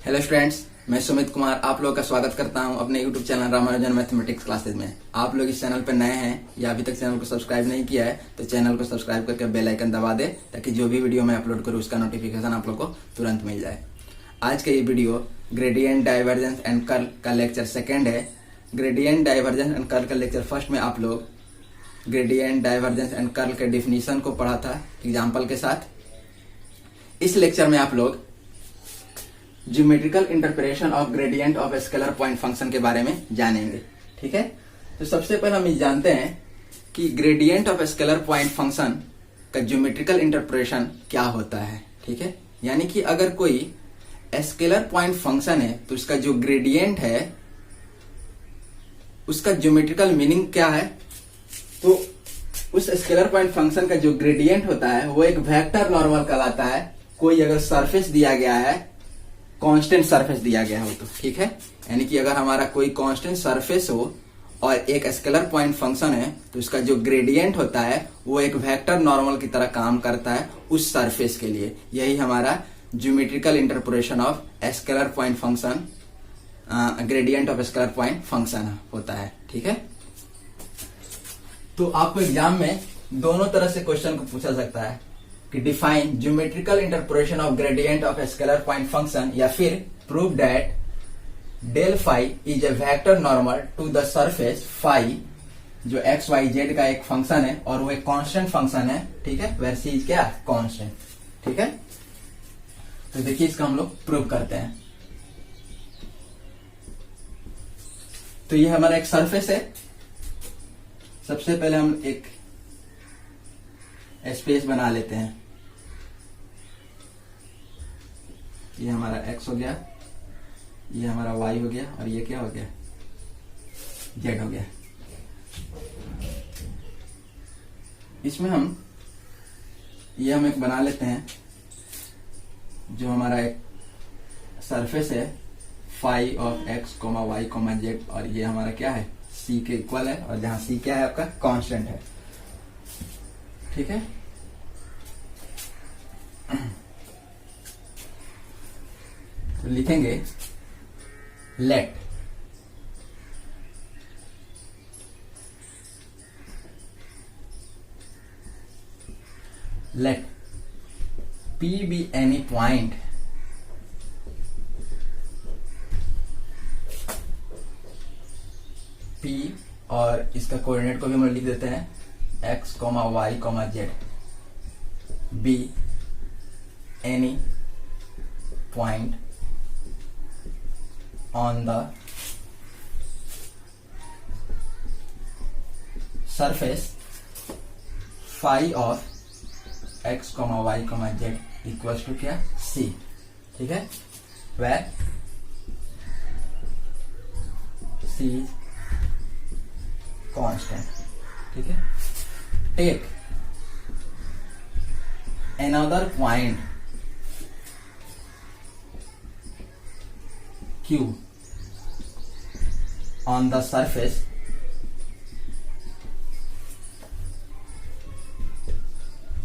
Hello students, मैं सुमित कुमार आप लोगों का स्वागत करता हूं अपने YouTube channel Ramanujan mathematics classes में। आप लोग इस चैनल पर नए हैं या अभी तक चैनल को सब्सक्राइब नहीं किया है तो चैनल को सब्सक्राइब करके बेल आइकन दबा दे ताकि जो भी वीडियो मैं अपलोड करूं उसका नोटिफिकेशन आप लोग को तुरंत मिल जाए। आज का ये video gradient, divergence and curl का लेक्चर सेकेंड है। ग्रेडियंट, डाइवर्जेंस एंड कर्ल का लेक्चर फर्स्ट में आप लोग ग्रेडियंट, डाइवर्जेंस एंड कर्ल के डिफिनीशन को पढ़ा था एग्जाम्पल के साथ। इस लेक्चर में आप लोग geometrical interpretation of gradient of scalar point function के बारे में जानेंगे। ठीक है, तो सबसे पहले हम ये जानते हैं कि gradient of scalar point function का ज्योमेट्रिकल इंटरप्रिटेशन क्या होता है। ठीक है, यानी कि अगर कोई स्केलर पॉइंट फंक्शन है तो उसका जो ग्रेडियंट है उसका ज्योमेट्रिकल मीनिंग क्या है। तो उस स्केलर पॉइंट फंक्शन का जो ग्रेडियंट होता है वो एक वेक्टर नॉर्मल कहलाता है। कोई अगर सरफेस दिया गया है, कांस्टेंट सरफेस दिया गया हो तो, ठीक है, यानी कि अगर हमारा कोई कांस्टेंट सरफेस हो और एक स्केलर पॉइंट फंक्शन है तो उसका जो ग्रेडियंट होता है वो एक वेक्टर नॉर्मल की तरह काम करता है उस सरफेस के लिए। यही हमारा geometrical interpretation of scalar point function, gradient of scalar point function होता है। ठीक है, तो आपको एग्जाम में दोनों तरह से क्वेश्चन को पूछा सकता है कि define geometrical interpretation of gradient of scalar point function, या फिर prove that del phi is a vector normal to the surface phi, जो एक्स वाई जेड का एक फंक्शन है और वो एक कांस्टेंट फंक्शन है। ठीक है, वेयर सी इज क्या, कांस्टेंट। ठीक है, तो देखिए इसका हम लोग प्रूव करते हैं। तो ये हमारा एक सरफेस है। सबसे पहले हम एक स्पेस बना लेते हैं। ये हमारा x हो गया, ये हमारा y हो गया और ये क्या हो गया, z हो गया। इसमें हम एक बना लेते हैं जो हमारा एक सरफेस है phi of x, y, z, और ये हमारा क्या है, c के इक्वल है, और जहां c क्या है आपका कांस्टेंट है। ठीक है, तो लिखेंगे late P be any point P, और इसका कोऑर्डिनेट को भी हम लिख देते हैं x, y, z, be any point on the surface phi of x, y, z equals to क्या, c। ठीक है, where c is constant। ठीक है, take another point q on the surface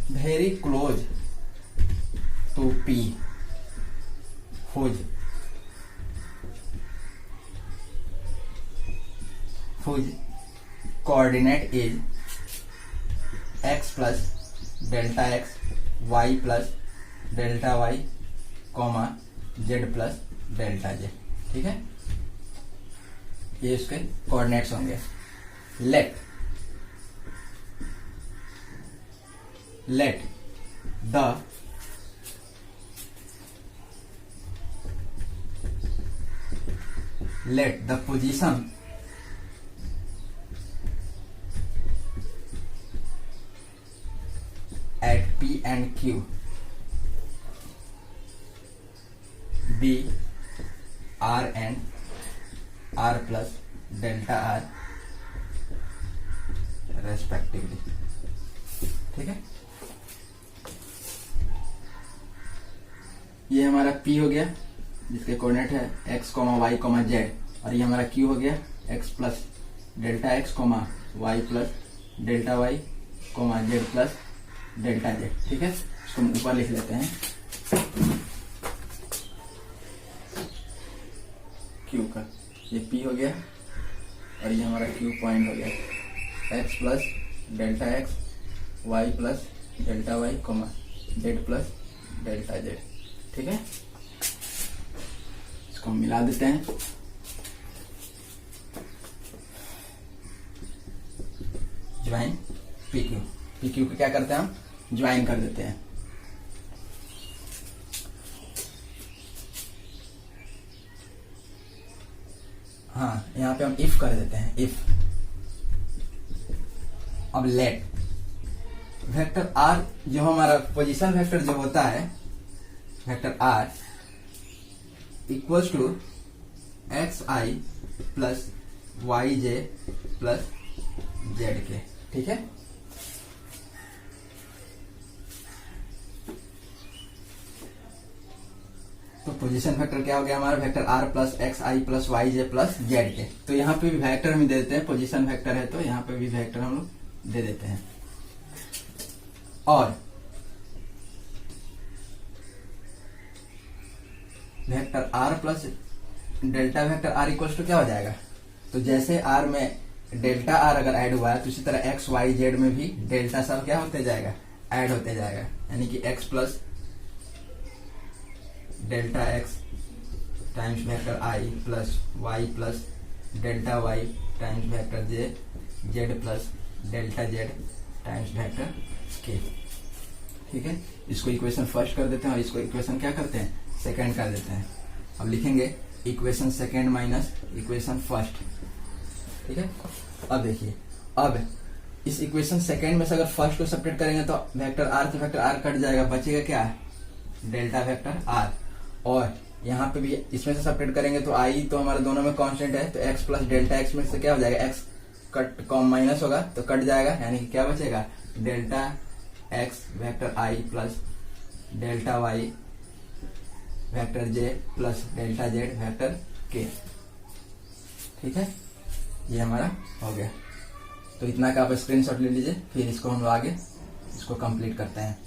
very close to p, whose coordinate is x plus delta x, y plus delta y, z plus delta z। ठीक है, ये इसके coordinates होंगे। Let the position at P and Q be R and R plus delta R respectively. ठीक है, ये हमारा P हो गया जिसके कोऑर्डिनेट है x, y, z, और ये हमारा Q हो गया x plus delta x, y plus delta y, z plus delta z। ठीक है, इसको हम ऊपर लिख लेते हैं Q का, ये P हो गया और ये हमारा Q पॉइंट हो गया x plus delta x, y plus delta y, z plus delta z। ठीक है, इसको हम मिला देते हैं। ज्वाइन PQ को क्या करते हैं हम, ज्वाइन कर देते हैं। हाँ, यहां पे हम इफ कर देते हैं, इफ। अब लेट वेक्टर R, जो हमारा पोजीशन वेक्टर जो होता है, vector R equals to xi plus yj plus zk। ठीक है, तो पोजीशन वेक्टर क्या हो गया हमारा, vector R plus xi plus yj plus zk। तो यहाँ पे भी वेक्टर हम दे देते हैं, पोजीशन वेक्टर है तो यहाँ पे भी वेक्टर हम लोग दे देते हैं। और vector R plus delta vector R equals to क्या हो जाएगा, तो जैसे R में डेल्टा R अगर ऐड हुआ है तो इसी तरह x, y, z में भी डेल्टा सब क्या होते जाएगा, ऐड होते जाएगा। यानी कि x plus delta x times vector I plus y plus delta y times vector j, z plus delta z times vector k। ठीक है, इसको इक्वेशन फर्स्ट कर देते हैं और इसको इक्वेशन क्या करते हैं, सेकंड कर देते हैं। अब लिखेंगे equation second minus equation first. ठीक है, अब देखिए, अब इस इक्वेशन सेकंड में से अगर फर्स्ट को सेपरेट करेंगे तो वेक्टर R से वेक्टर R कट जाएगा, बचेगा क्या, डेल्टा वेक्टर R। और यहाँ पे भी इसमें से सेपरेट करेंगे तो I तो हमारा दोनों में कांस्टेंट है, तो x प्लस डेल्टा x में से क्या हो जाएगा, x कट कॉम माइनस होगा तो कट जाएगा, यानी कि क्या बचेगा, delta x vector I plus delta y vector j plus delta z vector k। ठीक है, ये हमारा हो गया। तो इतना का आप स्क्रीनशॉट ले लीजिए, फिर इसको हम लोग आगे इसको कंप्लीट करते हैं।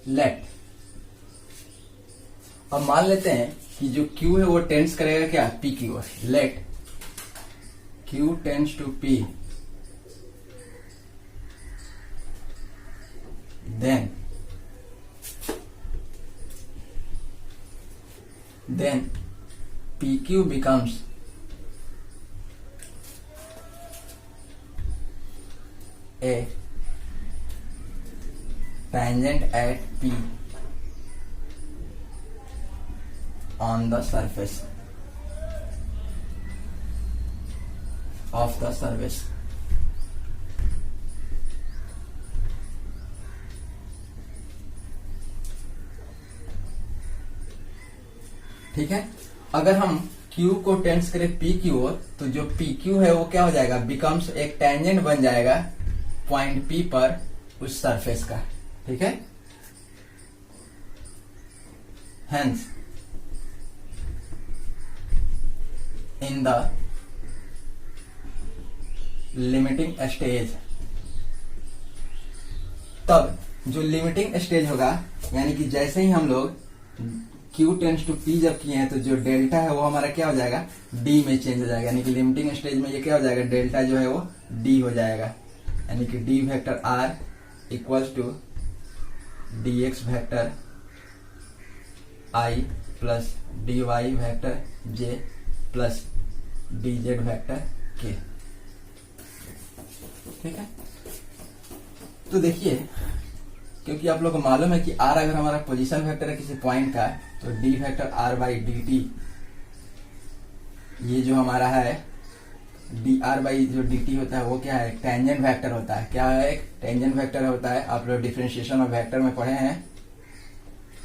लेट, अब मान लेते हैं कि जो Q है वो टेंड्स करेगा क्या, P की ओर। Let Q tends to P, then PQ becomes a tangent at P on the surface of the surface। ठीक है, अगर हम Q को टेंस करें P की ओर तो जो PQ है वो क्या हो जाएगा, बिकम्स एक टेंजेंट बन जाएगा पॉइंट P पर उस सरफेस का। ठीक है, hence in the limiting stage, तब जो लिमिटिंग स्टेज होगा, यानी कि जैसे ही हम लोग Q टेंस टू P जब किए हैं तो जो डेल्टा है वो हमारा क्या हो जाएगा, D में चेंज हो जाएगा। यानी कि लिमिटिंग स्टेज में ये क्या हो जाएगा, डेल्टा जो है वो D हो जाएगा। यानी कि D vector R equals to dx vector I plus dy vector J plus dz vector K। ठीक है, तो देखिए, क्योंकि आप लोग को मालूम है कि R अगर हमारा पोजीशन वेक्टर है किसी पॉइंट का, तो d vector R by dt ये जो हमारा है डी आर बाई जो डी टी होता है वो क्या है, टेंजेंट वेक्टर होता है। क्या है, एक टेंजेंट वेक्टर होता है। आप लोग डिफरेंशिएशन ऑफ वेक्टर में पढ़े हैं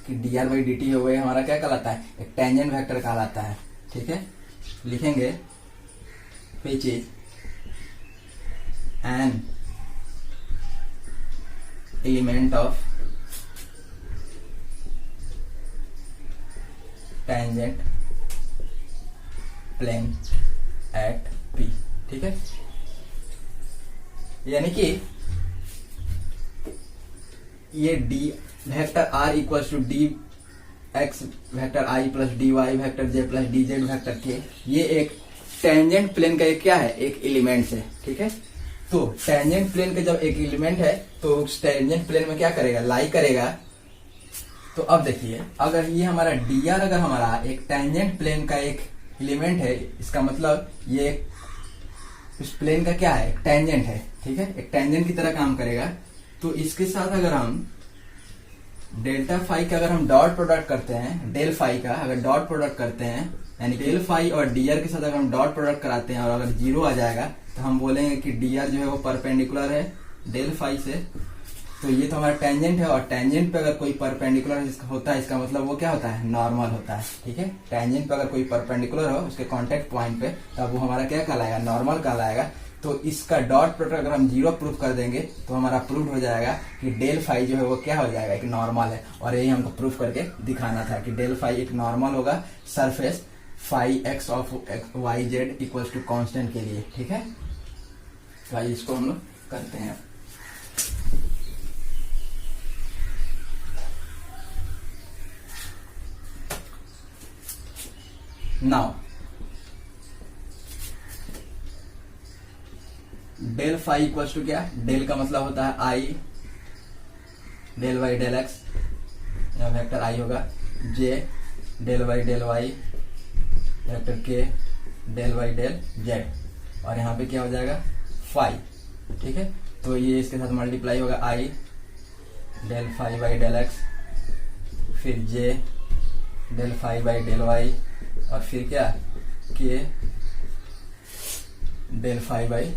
कि D R by D T हो गए हमारा क्या कहलाता है, एक टेंजेंट वेक्टर कहलाता है। ठीक है, लिखेंगे which is an element of tangent plane at P. ठीक है, यानी कि ये d vector r equals to d x vector i plus d y vector j plus d z vector k, ये एक टेंजेंट प्लेन का एक क्या है, एक एलिमेंट है। ठीक है, तो टेंजेंट प्लेन का जब एक एलिमेंट है तो उस टेंजेंट प्लेन में क्या करेगा, लाई करेगा। तो अब देखिए, अगर ये हमारा डी आर अगर हमारा एक टेंजेंट प्लेन का एक एलिमेंट है, इसका मतलब ये उस प्लेन का क्या है, टेंजेंट है। ठीक है, एक टेंजेंट की तरह काम करेगा। तो इसके साथ अगर हम डेल्टा फाई का अगर हम डॉट प्रोडक्ट करते हैं, डेल फाई का अगर डॉट प्रोडक्ट करते हैं, यानी डेल फाई और डी आर के साथ अगर हम डॉट प्रोडक्ट कराते हैं और अगर जीरो आ जाएगा तो हम बोलेंगे कि डी आर जो है वो परपेंडिकुलर है डेल फाई से। तो ये तो हमारा टेंजेंट है, और टेंजेंट पे अगर कोई परपेंडिकुलर होता है, इसका मतलब वो क्या होता है, नॉर्मल होता है। ठीक है, टेंजेंट पे अगर कोई परपेंडिकुलर हो उसके कांटेक्ट पॉइंट पे, तब वो हमारा क्या कहलाएगा, नॉर्मल कहलाएगा। तो इसका डॉट प्रोडक्ट अगर हम जीरो प्रूफ कर देंगे तो हमारा प्रूफ हो जाएगा कि डेल फाई जो है वो क्या हो जाएगा, एक नॉर्मल है। और यही हमको प्रूफ करके दिखाना था कि डेल फाई एक नॉर्मल होगा surface phi x of y z equals to constant के लिए। ठीक है, तो आइए इसको हम लोग करते हैं। Now del phi equals to क्या, डेल का मतलब होता है i, del y del x, या वेक्टर आई होगा, j del y vector k del y del z, और यहाँ पे क्या हो जाएगा, फाई। ठीक है, तो ये इसके साथ मल्टीप्लाई होगा, i del phi by del x, फिर j del phi by del y, और फिर क्या, k del phi by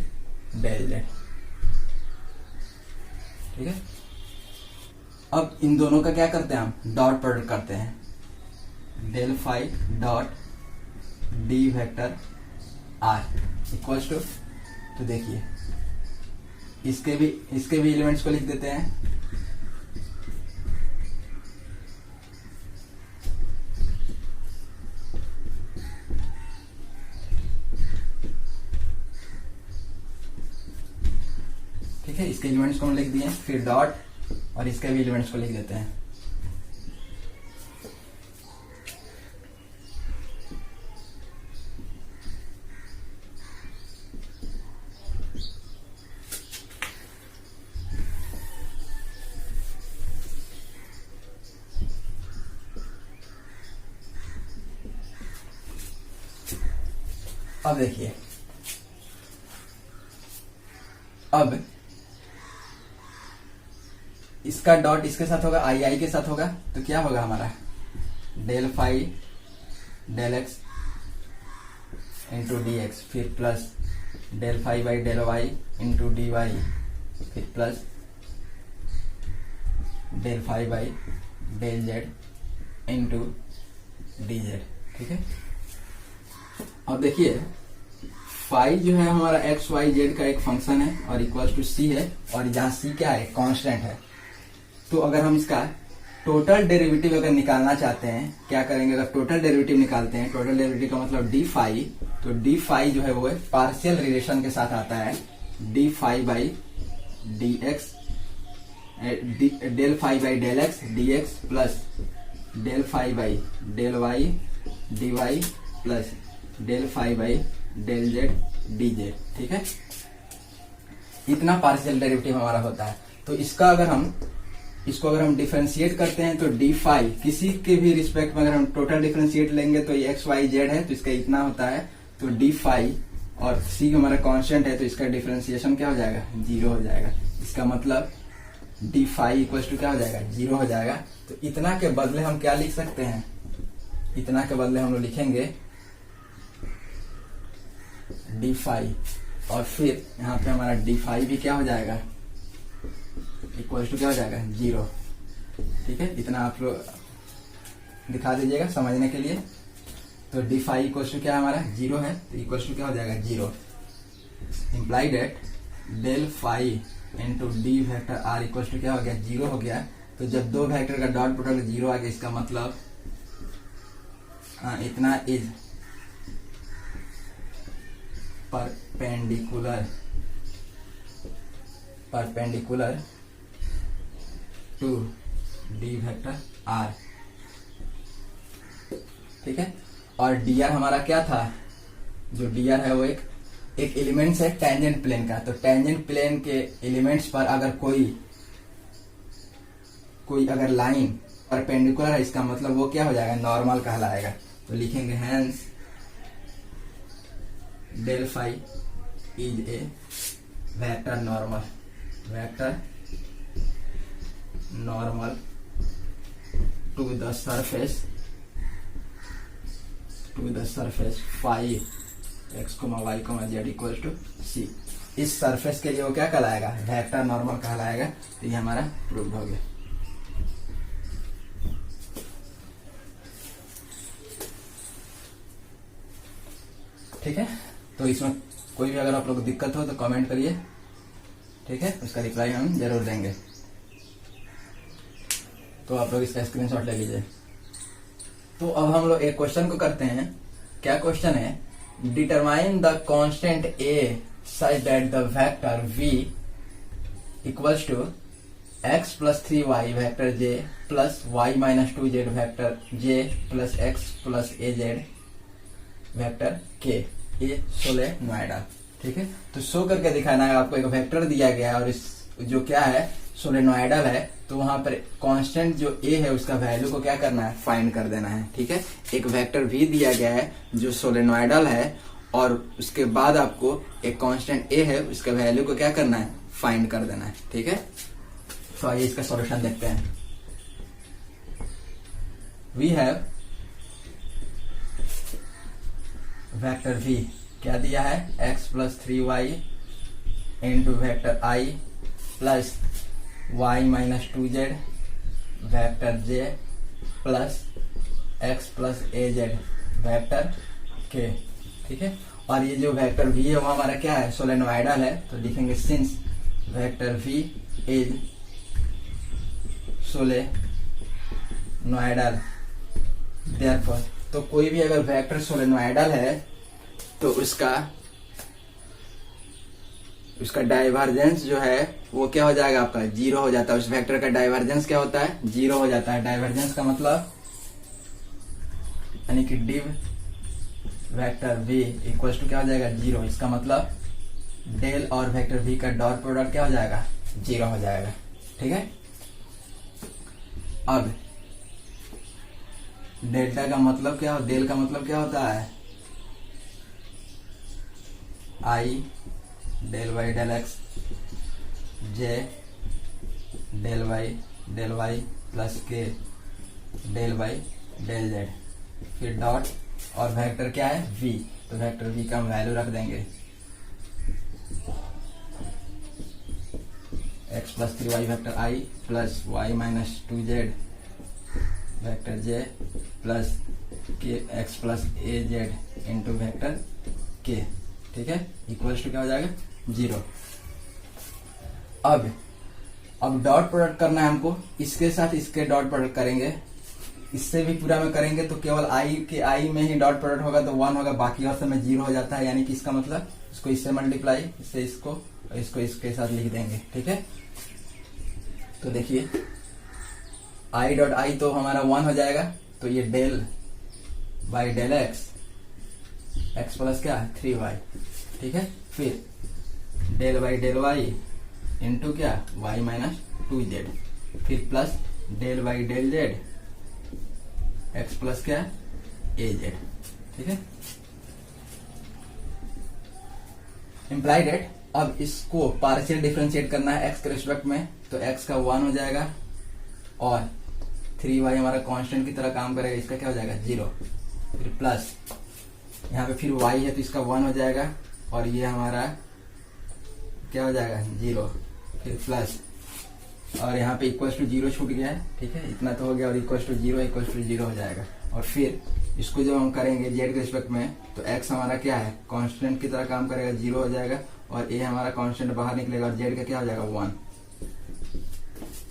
del z. ठीक है, अब इन दोनों का क्या करते हैं, हम डॉट प्रोडक्ट करते हैं। Del phi dot d vector r equals to, तो देखिए इसके भी एलिमेंट्स को लिख देते हैं। ठीक है, इसके एलिमेंट्स को हम लिख दिए, फिर डॉट, और इसके भी एलिमेंट्स को लिख देते हैं। अब देखिए, अब इसका डॉट इसके साथ होगा, आई आई के साथ होगा, तो क्या होगा हमारा, del phi del x into d x, फिर plus del phi by del y into d y, फिर plus del phi by del z into d z. ठीक है, अब देखिए फाई जो है हमारा एक्स वाई जेड का एक फंक्शन है और इक्वल्स टू सी है, और जहां सी क्या है, कांस्टेंट है। तो अगर हम इसका टोटल डेरिवेटिव अगर निकालना चाहते हैं, क्या करेंगे, अगर टोटल डेरिवेटिव निकालते हैं, टोटल डेरिवेटिव का मतलब डी फाई, तो डी फाई जो है वो पार्शियल रिलेशन के साथ आता है, d phi by d x, del phi by del x d x plus del phi by del y d y plus del phi by del z d z. ठीक है, इतना पार्शियल डेरिवेटिव हमारा होता है। तो इसको अगर हम डिफरेंशिएट करते हैं तो डी फाई किसी के भी रिस्पेक्ट में अगर हम टोटल डिफरेंशिएट लेंगे तो ये एक्स वाई जेड है, तो इसका इतना होता है। तो डी फाई और सी हमारा कांस्टेंट है, तो इसका डिफरेंशिएशन क्या हो जाएगा, जीरो हो जाएगा। इसका मतलब डी फाई इक्वल टू क्या हो जाएगा, जीरो हो जाएगा। तो इतना के बदले हम क्या लिख सकते हैं, इतना के बदले हम लोग लिखेंगे डी फाइव, और फिर यहाँ पे हमारा डी फाइव भी क्या हो जाएगा, इक्वल टू क्या हो जाएगा, 0। ठीक है, इतना आप लोग दिखा दीजिएगा समझने के लिए। तो डी फाइव इक्वल टू क्या हमारा 0 है, तो इक्वल टू क्या हो जाएगा 0। Imply that del phi into d vector r equal to क्या हो गया, 0 हो गया। तो जब दो वेक्टर का डॉट प्रोडक्ट 0 आ गया, इसका मतलब इतना is perpendicular to d vector r. ठीक है, और डी आर हमारा क्या था, जो डी आर है वो एक एलिमेंट्स है टेंजेंट प्लेन का। तो टेंजेंट प्लेन के एलिमेंट्स पर अगर कोई अगर लाइन परपेंडिकुलर है, इसका मतलब वो क्या हो जाएगा, नॉर्मल कहलाएगा। तो लिखेंगे hence del phi is a vector normal to the surface phi x, y, z equal to c. इस सरफेस के लिए वो क्या कहलाएगा, वेक्टर नॉर्मल कहलाएगा। तो ये हमारा प्रूव हो गया। ठीक है, तो इसमें कोई भी अगर आप लोग को दिक्कत हो तो कमेंट करिए। ठीक है, उसका रिप्लाई हम जरूर देंगे। तो आप लोग इसका स्क्रीनशॉट ले लीजिए। तो अब हम लोग एक क्वेश्चन को करते हैं। क्या क्वेश्चन है, determine the constant a such that the vector v equals to x plus 3y vector j plus y minus 2z vector j plus x plus az vector k, ये सोलेनॉइडल। ठीक है, तो show करके दिखाना है आपको। एक वेक्टर दिया गया है और इस जो क्या है, सोलेनॉइडल है। तो वहां पर कांस्टेंट जो a है उसका वैल्यू को क्या करना है, फाइंड कर देना है। ठीक है, एक वेक्टर v दिया गया है जो सोलेनॉइडल है, और उसके बाद आपको एक कांस्टेंट a है, उसका वैल्यू को क्या करना है, फाइंड कर देना है। ठीक है, तो आइए इसका सॉल्यूशन देखते हैं। वी हैव वेक्टर v क्या दिया है, x plus 3y into vector i plus y minus 2z vector j plus x plus az vector k। ठीक है, और ये जो वेक्टर v है वो हमारा क्या है, सोलेनॉइडल है। तो लिखेंगे since vector v is solenoidal therefore. तो कोई भी अगर वेक्टर सोलेनॉइडल है तो उसका डाइवर्जेंस जो है वो क्या हो जाएगा, आपका 0 हो जाता है। उस वेक्टर का डाइवर्जेंस क्या होता है, 0 हो जाता है। डाइवर्जेंस का मतलब यानी कि div vector v equal to क्या हो जाएगा, 0। इसका मतलब डेल और वेक्टर v का डॉट प्रोडक्ट क्या हो जाएगा, 0 हो जाएगा। ठीक है, अब डेल्टा का मतलब क्या, डेल का मतलब क्या होता है, i del y del x J del Y plus के डेल वाई डेल जेड, फिर डॉट और वेक्टर क्या है v। तो वेक्टर v का हम वैल्यू रख देंगे x plus 3y vector i plus y minus 2z vector j plus के x plus a z into vector k। ठीक है, इक्वल्स टू क्या हो जाएगा, 0। अब डॉट प्रोडक्ट करना है हमको, इसके साथ इसके डॉट प्रोडक्ट करेंगे, इससे भी पूरा में करेंगे तो केवल i के i में ही डॉट प्रोडक्ट होगा तो 1 होगा, बाकी और समय 0 हो जाता है। यानी कि इसका मतलब इसको इससे मल्टीप्लाई, इससे इसको और इसको इसके साथ लिख देंगे। ठीक है, तो देखिए i डॉट i तो हमारा 1 हो जाएगा। तो ये del by del x plus क्या 3y। ठीक है, फिर del by del y into क्या y माइनस 2z, फिर plus del by del z x plus क्या az। ठीक है, इम्प्लाइड एट। अब इसको पार्शियल डिफरेंशिएट करना है x के रिस्पेक्ट में, तो x का 1 हो जाएगा और 3y हमारा कांस्टेंट की तरह काम करेगा, इसका क्या हो जाएगा 0, फिर प्लस यहाँ पे फिर y है तो इसका 1 हो जाएगा और ये हमारा क्या हो जाएगा 0, फिर प्लस, और यहाँ पे इक्वल टू 0 छूट गया है, ठीक है, इतना तो हो गया, और इक्वल टू 0 हो जाएगा। और फिर इसको जब हम करेंगे जेड के रिस्पेक्ट में, तो एक्स हमारा क्या है, कांस्टेंट की तरह काम करेगा, 0 हो जाएगा, और ए हमारा कांस्टेंट बाहर निकलेगा, और जेड का क्या हो जाएगा 1।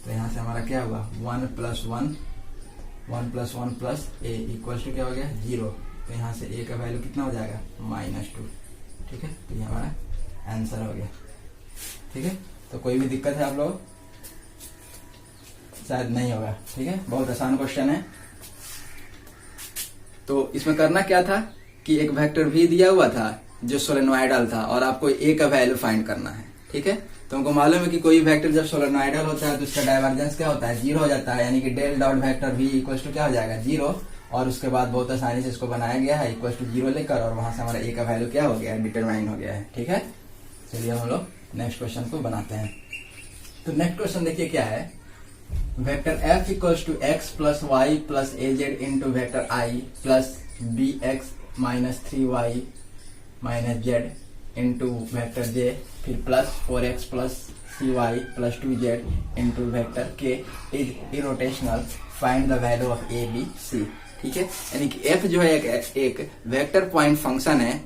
तो यहाँ से हमारा क्या हुआ 1 plus 1 plus a equal to क्या हो गया 0। तो यहाँ से ए का वैल्यू कितना हो जाएगा -2, ठीक है। तो ये हमारा आंसर हो गया, ठीक है। तो कोई भी दिक्कत है आप लोग, शायद नहीं होगा, ठीक है, बहुत आसान क्वेश्चन है। तो इसमें करना क्या था कि एक वेक्टर भी दिया हुआ था जो सोलेनोइडल था, और आपको ए का वैल्यू फाइंड करना है, ठीक है। तो हमको मालूम है कि कोई वेक्टर जब सोलेनोइडल होता है तो उसका डाइवर्जेंस क्या होता है 0 हो जाता है, यानी कि डेल डॉट वेक्टर भी इक्वल टू क्या हो जाएगा 0, और उसके बाद बहुत आसानी से इसको बनाया गया है इक्वल टू 0 लेकर, और वहां से हमारा ए का वैल्यू क्या हो गया है डिटरमाइन हो गया है, ठीक है। चलिए हम लोग नेक्स्ट क्वेश्चन को बनाते हैं। तो नेक्स्ट क्वेश्चन देखिए क्या है, vector f equals to x plus y plus a z into vector i plus b x minus 3y minus z into vector j, फिर plus 4x plus cy plus 2z into vector k is irrotational, find the value of a b c, ठीक है। यानी कि f जो है एक vector point function है,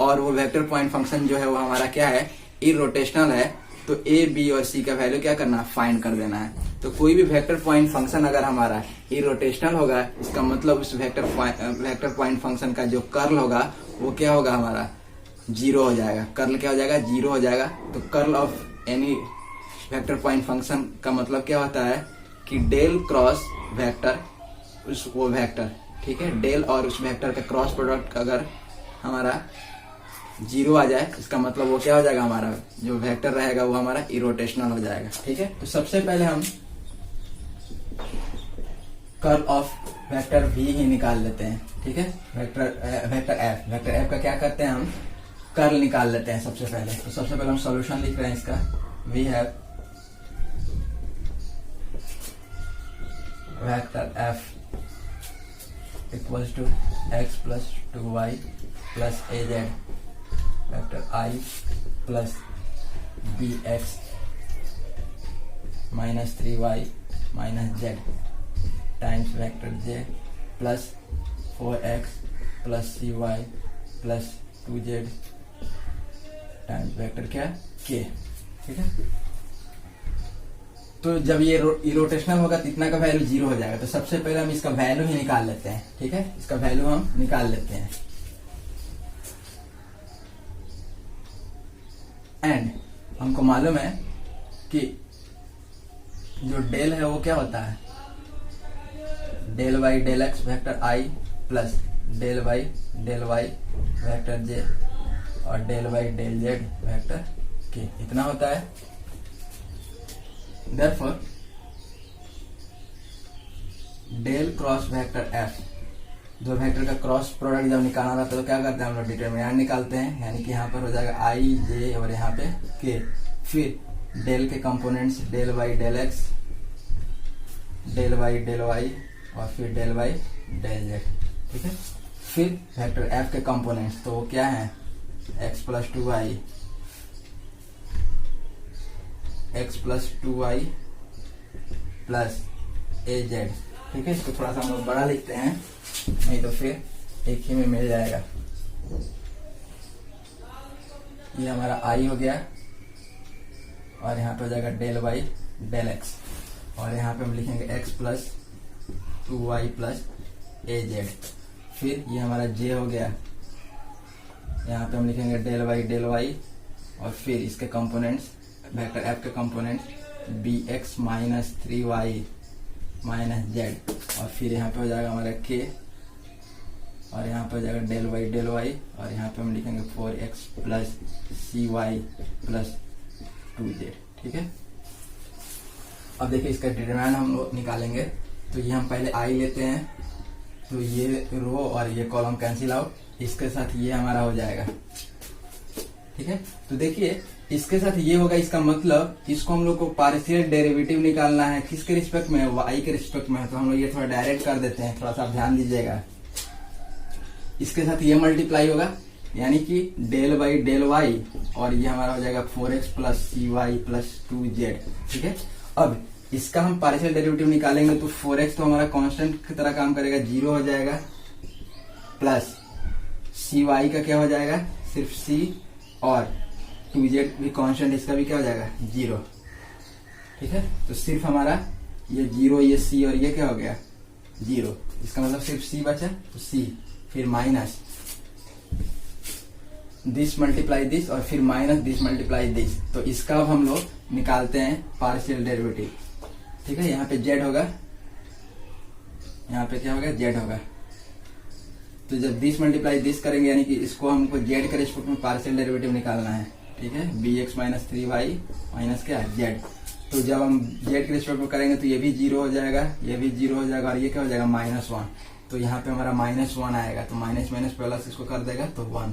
और वो वेक्टर पॉइंट फंक्शन जो है वो हमारा क्या है इरोटेशनल है। तो a b और c का वैल्यू क्या करना है फाइंड कर देना है। तो कोई भी वेक्टर पॉइंट फंक्शन अगर हमारा इरोटेशनल होगा, इसका मतलब उस वेक्टर पॉइंट फंक्शन का जो कर्ल होगा वो क्या होगा हमारा 0 हो जाएगा। कर्ल क्या हो जाएगा 0 हो जाएगा। तो curl of any vector point function का मतलब क्या होता है कि डेल क्रॉस वेक्टर उस वो वेक्टर, ठीक है, डेल और उस वेक्टर का क्रॉस प्रोडक्ट अगर हमारा 0 आ जाए, इसका मतलब वो क्या हो जाएगा हमारा जो वेक्टर रहेगा वो हमारा इरोटेशनल हो जाएगा, ठीक है। तो सबसे पहले हम कर्ल ऑफ वेक्टर v ही निकाल लेते हैं, ठीक है। वेक्टर f का क्या करते हैं हम कर्ल निकाल लेते हैं सबसे पहले। तो सबसे पहले हम सॉल्यूशन लिख रहे हैं इसका, we have vector f equals to x plus 2y plus a z vector i plus bx minus 3y minus z times vector j plus 4x plus cy plus 2z times vector क्या k, ठीक है। तो जब ये irrotational होगा तो इतना का वैल्यू 0 हो जाएगा। तो सबसे पहले हम इसका वैल्यू ही निकाल लेते हैं, ठीक है, इसका वैल्यू हम निकाल लेते हैं। एंड हमको मालूम है कि जो डेल है वो क्या होता है del y del x vector i plus del y vector j और del y del z vector k, इतना होता है। Therefore del cross vector F, जो वेक्टर का क्रॉस प्रोडक्ट जब निकालना रहता है तो क्या करते हैं हम लोग डिटरमिनेंट निकालते हैं, यानी कि यहाँ पर हो जाएगा आई जे और यहाँ पे के। फिर डेल के components del y del x, del y और फिर डेल वाई डेल जेड, ठीक है। फिर वेक्टर एफ के कंपोनेंट्स तो वो क्या है x plus 2y plus a Z, ठीक है। इसको थोड़ा सा हम लोग बड़ा लिखते हैं, नहीं तो फिर एक ही में मिल जाएगा। ये हमारा आई हो गया और यहाँ पे हो जाएगा डेल वाई डेल एक्स, और यहाँ पे हम लिखेंगे x plus 2y plus a Z. फिर ये हमारा जे हो गया, यहाँ पे हम लिखेंगे डेल वाई और फिर इसके कंपोनेंट्स वेक्टर एफ के components b x minus 3y minus z, और फिर यहाँ पे हो जाएगा हमारा के, और यहाँ पे हो जाएगा डेल वाई और यहाँ पे हम लिखेंगे 4x plus cy plus 2z, ठीक है। अब देखिए इसका डिटरमिनेंट हम लोग निकालेंगे। तो ये हम पहले आई लेते हैं, तो ये रो और ये कॉलम कैंसिल आउट, इसके साथ ये हमारा हो जाएगा, ठीक है। तो देखिए इसके साथ ये होगा, इसका मतलब इसको हम लोग को पार्शियल डेरिवेटिव निकालना है, किसके रिस्पेक्ट में y के रिस्पेक्ट में है। तो हम लोग ये थोड़ा डायरेक्ट कर देते हैं, थोड़ा सा आप ध्यान दीजिएगा। इसके साथ ये मल्टीप्लाई होगा, यानी कि डेल बाई डेल वाई, और ये हमारा हो जाएगा 4x प्लस सी वाई प्लस 2z। ठीक है, अब इसका हम पार्शियल डेरिवेटिव निकालेंगे तो 4x तो हमारा कांस्टेंट की तरह काम करेगा, 0 हो जाएगा, प्लस सी वाई का क्या हो जाएगा, सिर्फ c, और 2z भी कांस्टेंट, इसका भी क्या हो जाएगा, 0। ठीक है, तो सिर्फ हमारा ये 0, ये c और ये क्या हो गया 0, इसका मतलब सिर्फ c बचा, तो c, फिर माइनस दिस मल्टीप्लाई दिस, और फिर माइनस दिस मल्टीप्लाई दिस। तो इसका अब हम लोग निकालते हैं पार्शियल डेरिवेटिव। ठीक है, यहाँ पे z होगा, यहाँ पे क्या होगा, z होगा। तो जब दिस मल्टीप्लाई दिस करेंगे, यानी कि इसको हमको z के रिस्पेक्ट में पार्शियल डेरिवेटिव निकालना है। ठीक है, bx माइनस 3y माइनस क्या, z। तो जब हम z के रिस्पेक्ट में करेंगे तो ये भी 0 हो जाएगा, ये भी 0 हो जाएगा, और ये क्या हो जाएगा, -1। तो यहाँ पे हमारा -1 आएगा, तो माइनस माइनस प्लस इसको कर देगा तो 1।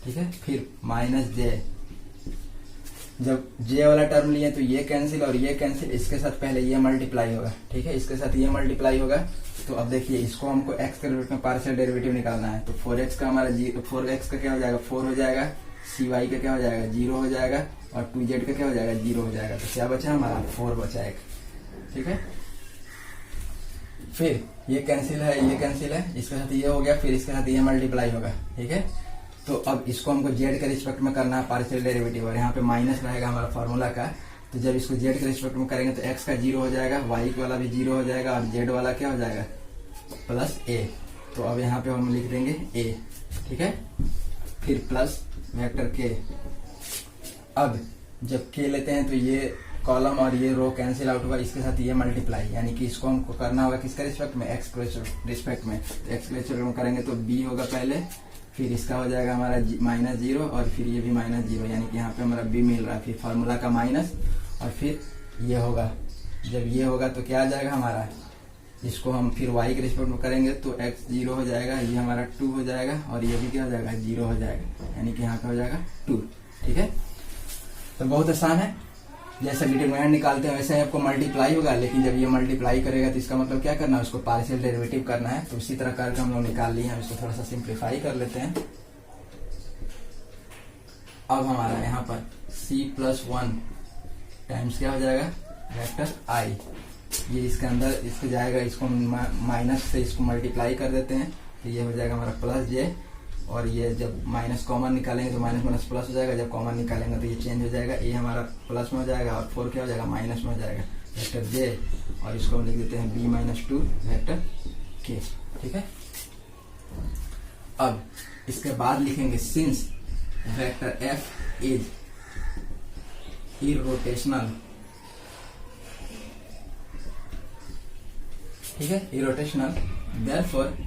ठीक है, फिर माइनस j, जब j वाला टर्म लिए तो ये कैंसिल और ये कैंसिल, इसके साथ पहले ये मल्टीप्लाई होगा। ठीक है, इसके साथ ये मल्टीप्लाई होगा। तो अब देखिए, इसको हमको x के रिस्पेक्ट में पार्शियल डेरिवेटिव निकालना है। तो 4x का हमारा 4x का क्या हो जाएगा, 4 हो जाएगा, cy का क्या हो जाएगा, 0 हो जाएगा, और 2z का क्या हो जाएगा, 0 हो जाएगा। तो क्या बचा हमारा, 4 बचा एक। ठीक है, फिर ये कैंसिल है, ये कैंसिल है, इसके साथ ये हो गया, फिर इसके साथ ये मल्टीप्लाई होगा। ठीक है, तो अब इसको हमको z के रिस्पेक्ट में करना है पार्शियल डेरिवेटिव, और यहाँ पे माइनस रहेगा हमारा फॉर्मूला का। तो जब इसको z के रिस्पेक्ट में करेंगे तो x का 0 हो जाएगा, y वाला भी 0 हो जाएगा, और z वाला क्या हो जाएगा, प्लस a। तो अब यहाँ पे हम लिख देंगे a। ठीक है, फिर प्लस वेक्टर k। अब जब k लेते हैं तो ये कॉलम और ये रो कैंसिल आउट होगा, इसके साथ ये मल्टीप्लाई, यानी कि इसको हमको करना होगा किसके रिस्पेक्ट में, x के रिस्पेक्ट में। तो x के रिस्पेक्ट में करेंगे तो b होगा पहले, फिर इसका हो जाएगा हमारा -0, और फिर ये भी -0, यानी कि यहाँ पे हमारा b मिल रहा है, फिर फार्मूला का माइनस, और फिर ये होगा। जब ये होगा तो क्या आ जाएगा हमारा, इसको हम फिर y के रिस्पेक्ट में करेंगे तो x 0 हो जाएगा, ये हमारा 2 हो जाएगा, और ये भी क्या हो जाएगा, 0 हो जाएगा, यानी कि यहाँ पे हो जाएगा 2। ठीक है, तो बहुत आसान है, जैसे डिटरमिनेंट निकालते हैं वैसे ही आपको मल्टीप्लाई होगा, लेकिन जब ये मल्टीप्लाई करेगा तो इसका मतलब क्या करना है, उसको पार्शियल डेरिवेटिव करना है। तो उसी तरह करके हम लोग निकाल लिए हैं, इसको थोड़ा सा सिंप्लीफाई कर लेते हैं। अब हमारा यहाँ पर c+1 टाइम्स क्या हो जाएगा, वेक्टर i, ये इसके अंदर इसको जाएगा, इसको माइनस से इसको मल्टीप्लाई कर देते हैं, तो ये हो जाएगा हमारा प्लस j, और ये जब माइनस कॉमन निकालेंगे तो माइनस माइनस प्लस हो जाएगा, जब कॉमन निकालेंगे तो ये चेंज हो जाएगा, ये हमारा प्लस में हो जाएगा, और 4 क्या हो जाएगा, माइनस में हो जाएगा, वेक्टर j, और इसको हम लिख देते हैं b-2 वेक्टर k। ठीक है, अब इसके बाद लिखेंगे since vector f is irrotational. ठीक है, irrotational, therefore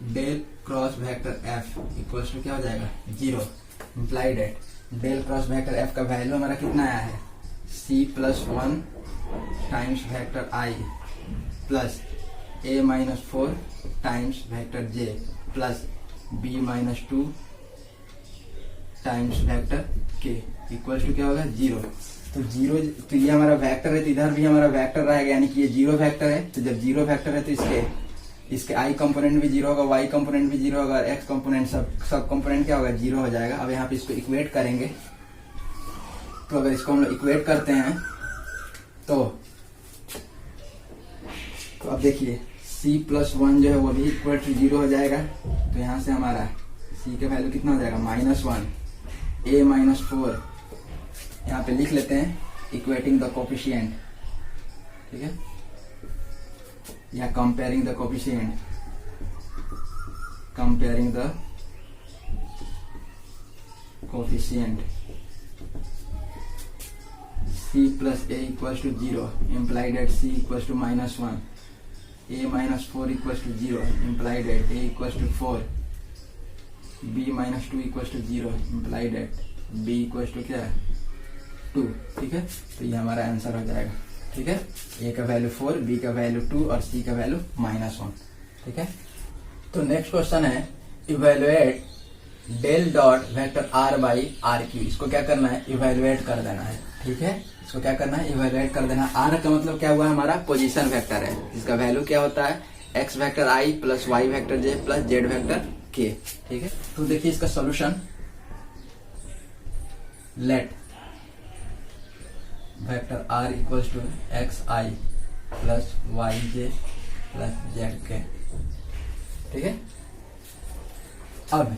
del cross vector f equals to क्या हो जाएगा, 0। Implied at del cross vector f का वैल्यू हमारा कितना आया है, c+1 times vector i plus a-4 times vector j plus b-2 times vector k equals to क्या होगा, 0। तो 0, तो ये हमारा वेक्टर है, तो इधर भी हमारा वेक्टर रहेगा, यानी कि ये 0 वेक्टर है। तो जब 0 वेक्टर है तो इसके i कंपोनेंट भी 0 होगा, y कंपोनेंट भी 0 होगा, और x कंपोनेंट सब कंपोनेंट क्या होगा, 0 हो जाएगा। अब यहाँ पे इसको इक्वेट करेंगे, तो अगर इसको हम लोग इक्वेट करते हैं तो अब देखिए c+1 जो है वो भी इक्वल टू 0 हो जाएगा। तो यहाँ से हमारा c का वैल्यू कितना हो जाएगा, -1, a-4, यहाँ पे लिख लेते हैं इक्वेटिंग द कोफिशिएंट। ठीक है, या comparing the coefficient, comparing the coefficient c plus a equals to 0 implied at c equals to -1, a-4 equals to 0 implied at a equals to 4, b-2 equals to 0 implied at b equals to क्या है, 2। ठीक है, तो ये हमारा answer हो जाएगा। ठीक है, a का वैल्यू 4, b का वैल्यू 2 और c का वैल्यू -1। ठीक है, तो नेक्स्ट क्वेश्चन है evaluate del dot vector r by r cube. इसको क्या करना है, इवेलुएट कर देना है। ठीक है, इसको क्या करना है, इवेलुएट कर देना। r का मतलब क्या हुआ, हमारा पोजीशन वेक्टर है, इसका वैल्यू क्या होता है, x vector i plus y vector j plus z vector k. ठीक है, तो देखिए इसका solution, let vector r equals to x i plus y j plus z k. ठीक है, अब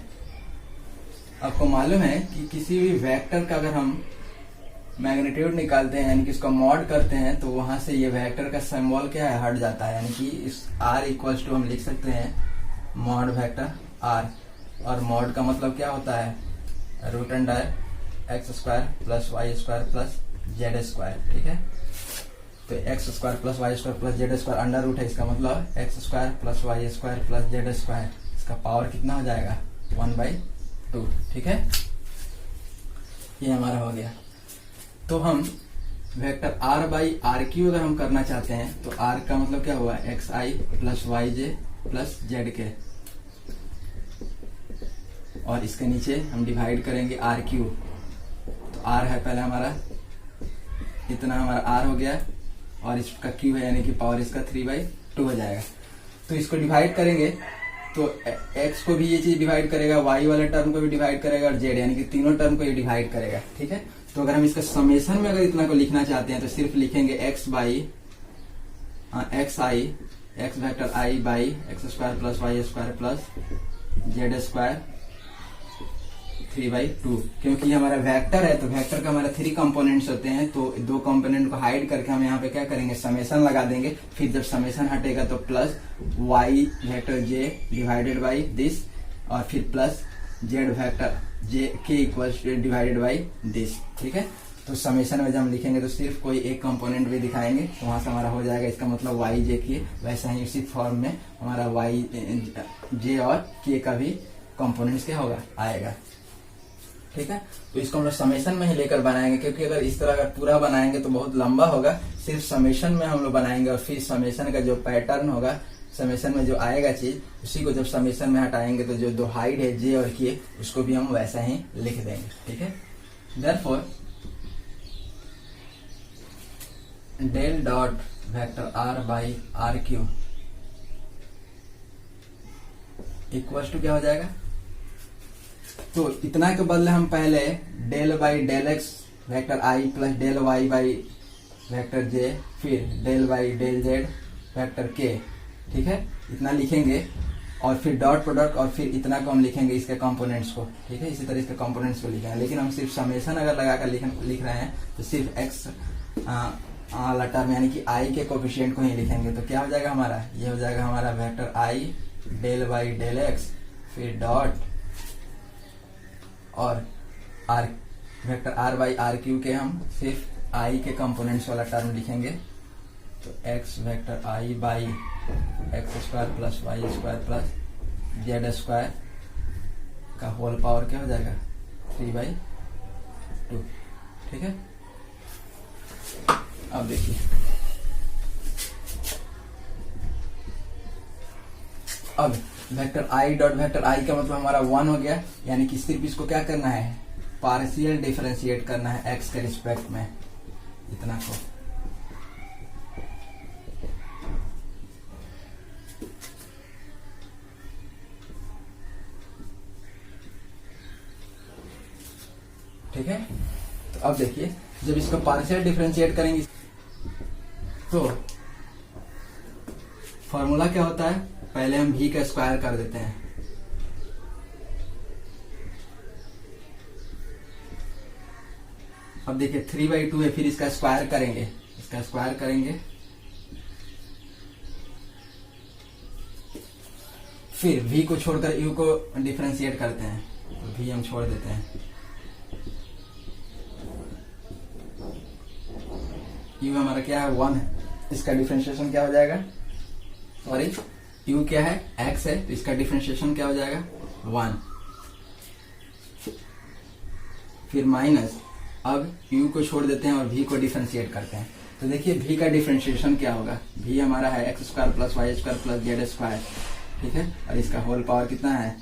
आपको मालूम है कि किसी भी वेक्टर का अगर हम मैग्नीट्यूड निकालते हैं यानी कि इसका मॉड करते हैं तो वहां से ये वेक्टर का सिंबल क्या है, हट जाता है। यानी कि इस r इक्वल्स टू हम लिख सकते हैं मॉड वेक्टर r, और मॉड का मतलब क्या होता है, root under x square plus y square plus z square. ठीक है, तो x square plus y square plus z square under root है, इसका मतलब x square plus y square plus z square, इसका पावर कितना हो जाएगा 1/2। ठीक है, ये हमारा हो गया। तो हम vector r by r cube अगर हम करना चाहते हैं तो r का मतलब क्या हुआ, x i plus y j plus z के, और इसके नीचे हम डिवाइड करेंगे आर क्यू। तो r है पहले हमारा, इतना हमारा r हो गया, और इसका q है यानी कि पावर इसका 3/2 हो जाएगा। तो इसको डिवाइड करेंगे तो x को भी ये चीज डिवाइड करेगा, y वाले टर्म को भी डिवाइड करेगा, और z यानी कि तीनों टर्म को ये डिवाइड करेगा। ठीक है, तो अगर हम इसका समेशन में अगर इतना को लिखना चाहते हैं तो सिर्फ लिखेंगे x by x i, x vector i by x square plus y square plus z square 3/2। क्योंकि हमारा वेक्टर है तो वेक्टर का हमारा 3 कंपोनेंट्स होते हैं, तो 2 कंपोनेंट को हाइड करके हम यहाँ पे क्या करेंगे, समेशन लगा देंगे। फिर जब समेशन हटेगा तो plus y vector j divided by this, और फिर प्लस जेड वेक्टर जे के इक्वल्स डिवाइडेड बाई दिस। ठीक है, तो समेशन में जब हम लिखेंगे तो सिर्फ कोई एक कंपोनेंट भी दिखाएंगे तो वहां से हमारा हो जाएगा, इसका मतलब वाई जे के। वैसा ही उसी फॉर्म में हमारा वाई जे और के का भी कंपोनेंट्स क्या होगा, आएगा। ठीक है, तो इसको हम लोग समेशन में ही लेकर बनाएंगे, क्योंकि अगर इस तरह अगर पूरा बनाएंगे तो बहुत लंबा होगा। सिर्फ समेशन में हम लोग बनाएंगे, और फिर समेशन का जो पैटर्न होगा, समेशन में जो आएगा चीज, उसी को जब समेशन में हटाएंगे तो जो 2 हाइड है जे और के, उसको भी हम वैसा ही लिख देंगे। ठीक है, therefore del dot vector r by r q equals to क्या हो जाएगा, तो इतना के बदले हम पहले del by del x vector i plus del y by vector j, फिर del by del z vector k. ठीक है, इतना लिखेंगे, और फिर डॉट प्रोडक्ट, और फिर इतना को हम लिखेंगे इसके कंपोनेंट्स को। ठीक है, इसी तरह इसके कंपोनेंट्स को लिखेंगे। लेकिन हम सिर्फ समेशन अगर लगाकर लिख रहे हैं तो सिर्फ एक्स वाला टर्म यानी कि आई के कोफिशिएंट को ही लिखेंगे। तो क्या हो जाएगा हमारा, ये हो जाएगा हमारा vector i del by del x, फिर डॉट, और r vector r by r cube के हम सिर्फ आई के कंपोनेंट्स वाला टर्म लिखेंगे। तो x vector i by x square plus y square plus z square का होल पावर क्या हो जाएगा 3/2। ठीक है, अब देखिए, अब vector i dot vector i का मतलब हमारा 1 हो गया, यानी कि सिर्फ इसको क्या करना है, पार्शियल डिफरेंशिएट करना है एक्स के रिस्पेक्ट में, इतना को। ठीक है, तो अब देखिए, जब इसको पार्शियल डिफरेंशिएट करेंगे तो फॉर्मूला क्या होता है, पहले हम v का स्क्वायर कर देते हैं। अब देखिए 3/2 है, फिर इसका स्क्वायर करेंगे, इसका स्क्वायर करेंगे, फिर v को छोड़कर u को डिफरेंशिएट करते हैं, तो v हम छोड़ देते हैं। u हमारा क्या है 1 है, इसका डिफरेंशिएशन क्या हो जाएगा, सॉरी u क्या है x है, तो इसका डिफरेंशिएशन क्या हो जाएगा 1, फिर माइनस, अब u को छोड़ देते हैं और v को डिफरेंशिएट करते हैं। तो देखिए v का डिफरेंशिएशन क्या होगा, v हमारा है x square plus y square plus z square. ठीक है, और इसका होल पावर कितना है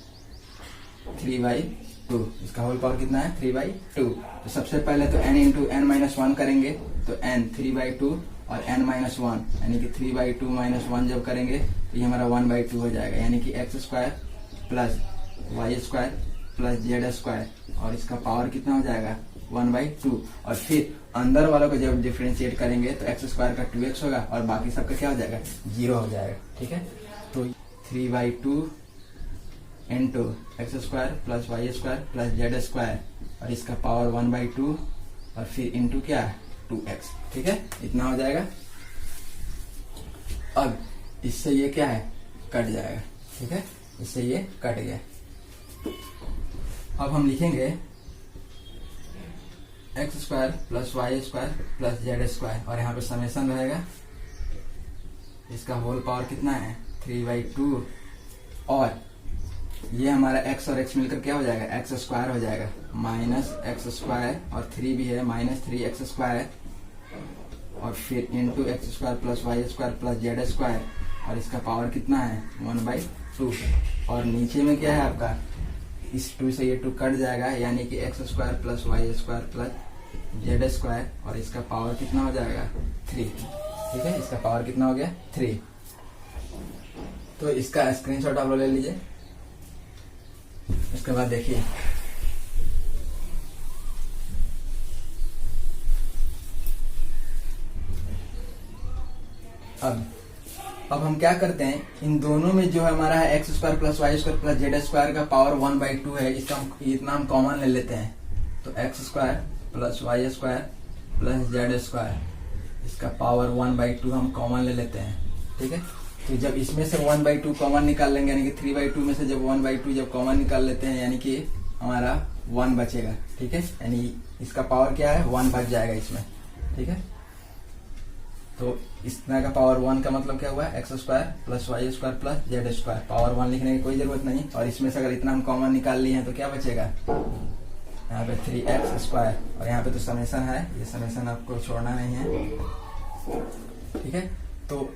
3/2, इसका होल पावर कितना है 3/2। तो सबसे पहले तो n इंटू n माइनस 1 करेंगे, तो n 3/2 और n माइनस 1 यानी कि 3/2 माइनस 1 जब करेंगे तो ये हमारा 1/2 हो जाएगा, यानी कि x square plus y square plus z square और इसका पावर कितना हो जाएगा 1/2। और फिर अंदर वालों को जब डिफरेंशिएट करेंगे तो एक्स स्क्वायर का 2x होगा और बाकी सबका क्या हो जाएगा 0 हो जाएगा। ठीक है, तो 3/2 into x square plus y square plus z square और इसका पावर 1/2 और फिर इंटू क्या 2x। ठीक है, इतना हो जाएगा। अब इससे ये क्या है कट जाएगा। ठीक है, इससे ये कट गया। अब हम लिखेंगे x square plus y square plus z square और यहाँ पे समेशन रहेगा, इसका होल पावर कितना है 3/2 और ये हमारा x और x मिलकर क्या हो जाएगा एक्स स्क्वायर हो जाएगा माइनस एक्स स्क्वायर और 3 भी है -3x स्क्वायर और फिर into x square plus y square plus z square और इसका पावर कितना है 1/2 और नीचे में क्या है आपका इस 2 से ये 2 कट जाएगा यानी कि x square plus y square plus z square और इसका पावर कितना हो जाएगा 3। ठीक है, इसका पावर कितना हो गया 3। तो इसका स्क्रीनशॉट आप लोग ले लीजिए। उसके बाद देखिए अब हम क्या करते हैं, इन दोनों में जो हमारा है x square plus y square plus z square का पावर 1/2 है, इसका इतना हम कॉमन ले लेते हैं। तो x square plus y square plus z square इसका पावर 1/2 हम कॉमन ले लेते हैं। ठीक है, तो जब इसमें से 1/2 कॉमन निकाल लेंगे यानी कि 3/2 में से जब 1/2 जब कॉमन निकाल लेते हैं यानी कि हमारा 1 बचेगा। ठीक है, यानी इसका पावर क्या है 1 बच जाएगा इसमें। ठीक है, तो इतना का पावर 1 का मतलब क्या हुआ x square plus y square plus z square, power 1 लिखने की कोई जरूरत नहीं और इसमें से अगर इतना हम कॉमन निकाल लिए हैं तो क्या बचेगा यहाँ पे 3x स्क्वायर और यहाँ पे तो समेशन है, ये समेशन आपको छोड़ना नहीं है। ठीक है, तो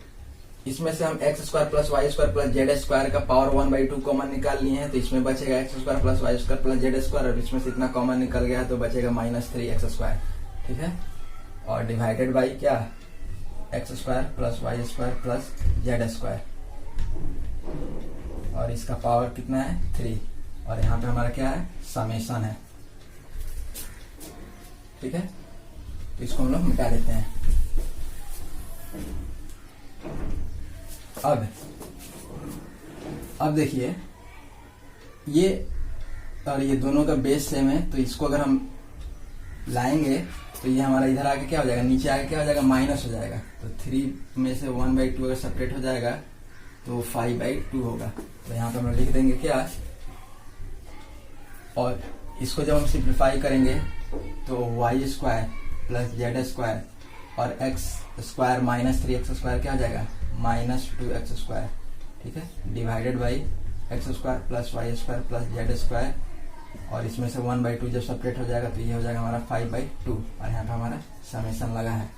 इसमें से हम x square plus y square plus z square का पावर 1/2 कॉमन निकाल लिए हैं तो इसमें बचेगा x square plus y square plus z square और इसमें से इतना कॉमन निकल गया तो बचेगा -3x स्क्वायर। ठीक है, और डिवाइडेड बाई क्या x square plus y square plus z square और इसका पावर कितना है 3 और यहाँ पे हमारा क्या है समेशन है। ठीक है, तो इसको हम लोग मिटा देते हैं। अब देखिए ये और ये दोनों का बेस सेम है तो इसको अगर हम लाएंगे तो ये हमारा इधर आके क्या हो जाएगा नीचे आके क्या हो जाएगा माइनस हो जाएगा। तो 3 में से 1/2 अगर सेपरेट हो जाएगा तो 5/2 होगा। तो यहाँ पे हम लिख देंगे क्या और इसको जब हम सिंप्लीफाई करेंगे तो y square plus z square और एक्स स्क्वायर -3x स्क्वायर क्या हो जाएगा -2x स्क्वायर। ठीक है, divided by x square plus y square plus z square और इसमें से 1/2 जब सेपरेट हो जाएगा तो ये हो जाएगा हमारा 5/2 और यहाँ पे हमारा समेशन लगा है।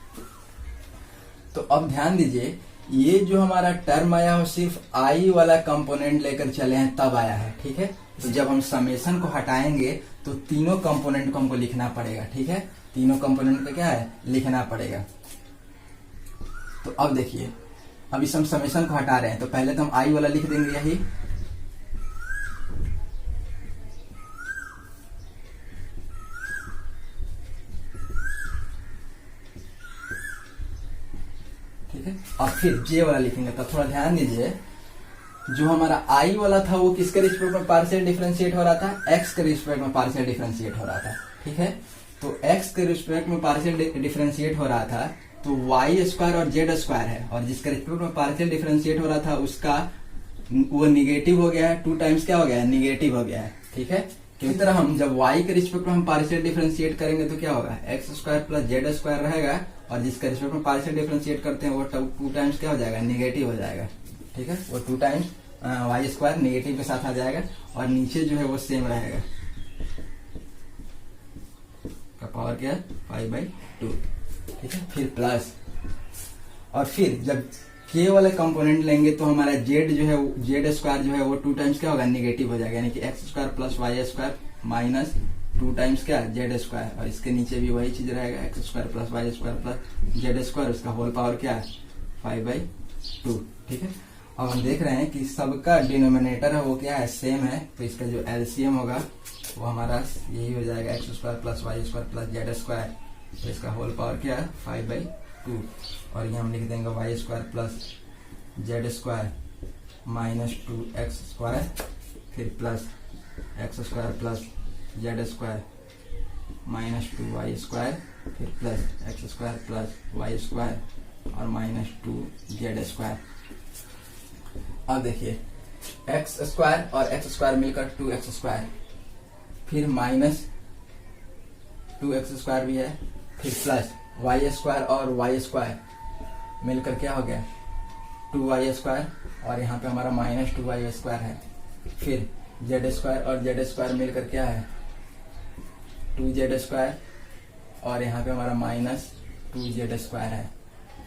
तो अब ध्यान दीजिए ये जो हमारा टर्म आया हो सिर्फ आई वाला कंपोनेंट लेकर चले हैं तब आया है। ठीक है, तो जब हम समेशन को हटाएंगे तो तीनों कंपोनेंट को हमको लिखना पड़ेगा। ठीक है, तीनों कंपोनेंट पे क्या है लिखना पड़ेगा। तो अब देखिए अब इस हम समेशन को हटा रहे हैं तो पहले तो हम आई वाला लिख देंगे यही, ठीक है, और फिर जे वाला लिखेंगे। तो थोड़ा ध्यान दीजिए जो हमारा आई वाला था वो किसके रिस्पेक्ट में पार्शियल डिफरेंशिएट हो रहा था एक्स के रिस्पेक्ट में पार्शियल डिफरेंशिएट हो रहा था। ठीक है, तो एक्स के रिस्पेक्ट में पार्शियल डिफरेंशिएट हो रहा था तो वाई स्क्वायर और जेड स्क्वायर है और जिसके रिस्पेक्ट में पार्शियल डिफरेंशिएट हो रहा था उसका वो निगेटिव हो गया है 2 टाइम्स क्या हो गया है निगेटिव हो गया है। ठीक है, इसी तरह हम जब y के रिस्पेक्ट में हम पार्शियल डिफरेंशिएट करेंगे तो क्या होगा x square plus z square रहेगा और जिसके रिस्पेक्ट में पार्शियल डिफरेंशिएट करते हैं वो 2 टाइम्स क्या हो जाएगा निगेटिव हो जाएगा। ठीक है, वो 2 टाइम्स वाई स्क्वायर निगेटिव के साथ आ जाएगा और नीचे जो है वो सेम रहेगा का पावर क्या है 5/2। ठीक है, फिर प्लस और फिर जब के वाले कंपोनेंट लेंगे तो हमारा जेड जो है जेड स्क्वायर जो है वो 2 टाइम्स क्या होगा निगेटिव हो जाएगा यानी कि x square plus y square minus 2 times क्या जेड स्क्वायर और इसके नीचे भी वही चीज रहेगा x square plus y square plus z square उसका होल पावर क्या है 5/2। ठीक है, अब हम देख रहे हैं कि सबका डिनोमिनेटर है वो क्या है, सेम है, तो इसका जो एलसीएम होगा वो हमारा यही हो जाएगा x square plus y square plus z square, तो इसका होल पावर क्या है 5/2, और ये हम लिख देंगे y square plus z square minus 2x square, फिर plus x square plus z square minus 2y square, फिर plus x square plus y square और माइनस 2z स्क्वायर। अब देखिए एक्स स्क्वायर और एक्स स्क्वायर मिलकर 2x स्क्वायर, फिर minus 2x square भी है, फिर प्लस वाई स्क्वायर और वाई स्क्वायर मिलकर क्या हो गया 2y स्क्वायर, और यहाँ पे हमारा माइनस 2y स्क्वायर है, फिर जेड स्क्वायर और जेड स्क्वायर मिलकर क्या है 2z स्क्वायर, और यहाँ पे हमारा माइनस 2z स्क्वायर है,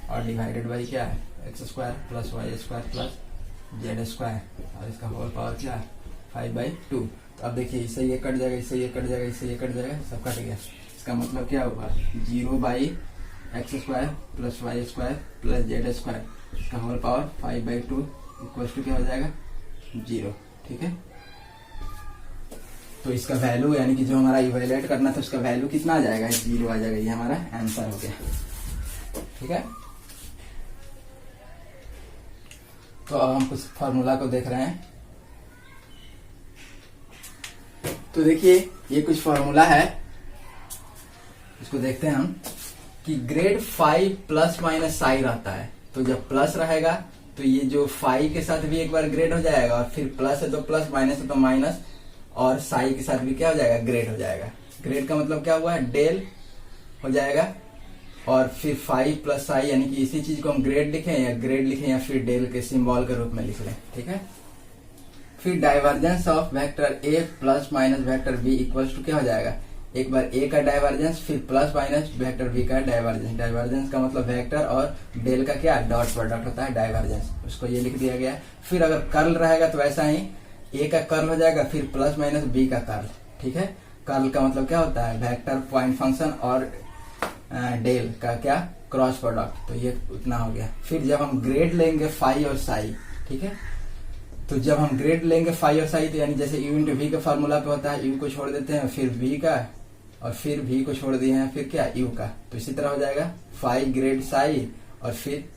और डिवाइडेड बाई क्या है x square plus y square plus z square, और इसका होल पावर क्या है 5/2। तो अब देखिए इससे ये कट जाएगा, इससे ये कट जाएगा, इससे ये कट जाएगा, सब कट गया। इसका मतलब क्या होगा 0/एक्स square plus y square plus z square, इसका होल पावर 5/2 इक्वल टू क्या हो जाएगा 0। ठीक है, तो इसका वैल्यू यानी कि जो हमारा इवेल्युएट करना था उसका वैल्यू कितना आ जाएगा 0 आ जाएगा, ये हमारा आंसर हो गया। ठीक है, तो अब हम कुछ फॉर्मूला को देख रहे हैं। तो देखिए ये कुछ फॉर्मूला है, इसको देखते हैं हम कि grad phi plus minus psi रहता है, तो जब प्लस रहेगा तो ये जो फाई के साथ भी एक बार ग्रेड हो जाएगा, और फिर प्लस है तो प्लस, माइनस है तो माइनस, और साई के साथ भी क्या हो जाएगा ग्रेड हो जाएगा। ग्रेड का मतलब क्या हुआ है डेल हो जाएगा, और फिर फाई प्लस साई यानी कि इसी चीज को हम ग्रेड लिखें या ग्रेड लिखें या फिर डेल के सिंबल के रूप में लिख लें। ठीक है, फिर divergence of vector a plus minus vector b equals to क्या हो जाएगा, एक बार ए का डाइवर्जेंस फिर प्लस माइनस वेक्टर बी का डाइवर्जेंस। डाइवर्जेंस का मतलब वेक्टर और डेल का क्या डॉट प्रोडक्ट होता है डाइवर्जेंस, उसको ये लिख दिया गया। फिर अगर कर्ल रहेगा तो ऐसा ही ए का कर्ल हो जाएगा फिर प्लस माइनस बी का कर्ल। ठीक है, कर्ल का मतलब क्या होता है वेक्टर पॉइंट फंक्शन और डेल का क्या क्रॉस प्रोडक्ट, तो ये उतना हो गया। फिर जब हम ग्रेड लेंगे फाई और साई, ठीक है, तो जब हम ग्रेड लेंगे फाई और साई तो यानी जैसे यू इंटू वी के फॉर्मूला पे होता है, यू को छोड़ देते हैं फिर वी का, और फिर वी को छोड़ दिए हैं फिर क्या यू का, तो इसी तरह हो जाएगा फाई ग्रेड साई और फिर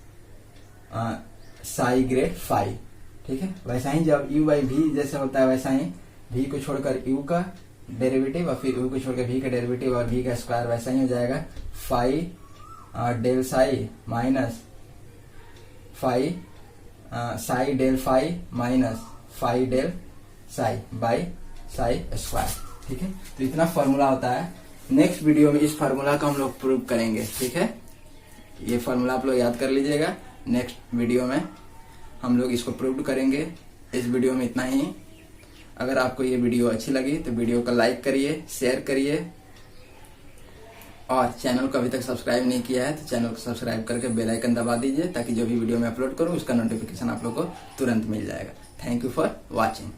साई ग्रेड फाई। ठीक है, वैसा ही जब यू बाई वी जैसे होता है वैसा ही वी को छोड़कर यू का डेरिवेटिव और फिर यू को छोड़कर वी का डेरिवेटिव और वी का स्क्वायर, वैसा ही हो जाएगा phi del psi minus phi psi del phi minus phi del psi by psi square. ठीक है, तो इतना फॉर्मूला होता है। नेक्स्ट वीडियो में इस फॉर्मूला को हम लोग प्रूव करेंगे। ठीक है, ये फॉर्मूला आप लोग याद कर लीजिएगा, नेक्स्ट वीडियो में हम लोग इसको प्रूव करेंगे। इस वीडियो में इतना ही। अगर आपको ये वीडियो अच्छी लगी तो वीडियो को लाइक करिए, शेयर करिए, और चैनल को अभी तक सब्सक्राइब नहीं किया है तो चैनल को सब्सक्राइब करके बेल आइकन दबा दीजिए, ताकि जो भी वीडियो मैं अपलोड करूं उसका नोटिफिकेशन आप लोग को तुरंत मिल जाएगा। Thank you for watching.